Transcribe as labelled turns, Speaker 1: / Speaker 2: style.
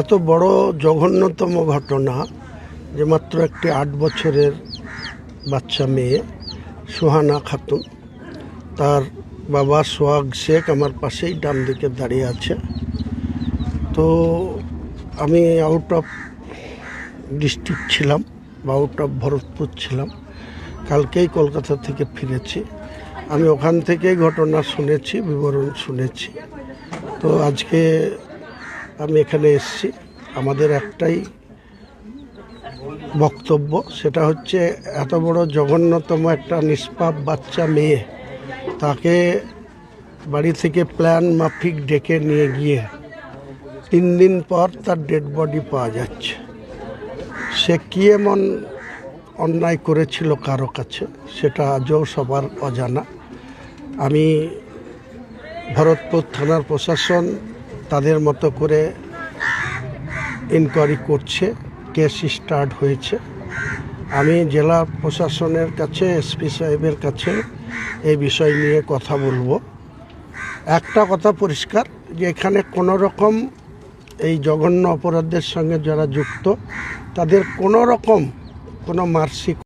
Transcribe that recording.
Speaker 1: এত বড় জঘন্যতম ঘটনা যে মাত্র একটি ৮ বছরের বাচ্চা মেয়ে সুহানা খাতুন, তার বাবা সোহাগ শেখ আমার পাশেই ডান দিকে দাঁড়িয়ে আছে। তো আমি আউট অফ ডিস্ট্রিক্ট ছিলাম বা আউট অফ ভরতপুর ছিলাম, কালকেই কলকাতা থেকে ফিরেছি। আমি ওখান থেকেই ঘটনা শুনেছি, বিবরণ শুনেছি। তো আজকে আমি এখানে এসেছি। আমাদের একটাই বক্তব্য, সেটা হচ্ছে এত বড় জঘন্যতম একটা নিষ্পাপ বাচ্চা মেয়ে, তাকে বাড়ি থেকে প্ল্যান মাফিক ডেকে নিয়ে গিয়ে 3 দিন পর তার ডেড বডি পাওয়া যাচ্ছে। সে কী এমন অন্যায় করেছিল কারো কাছে, সেটা আজও সবার অজানা। আমি ভরতপুর থানার প্রশাসন তাদের মতো করে ইনকোয়ারি করছে, কেস স্টার্ট হয়েছে। আমি জেলা প্রশাসনের কাছে, এসপি সাহেবের কাছে এই বিষয় নিয়ে কথা বলবো। একটা কথা পরিষ্কার, যে এখানে কোনো রকম এই জঘন্য অপরাধের সঙ্গে যারা যুক্ত, তাদের কোনো রকম কোনো মার্সি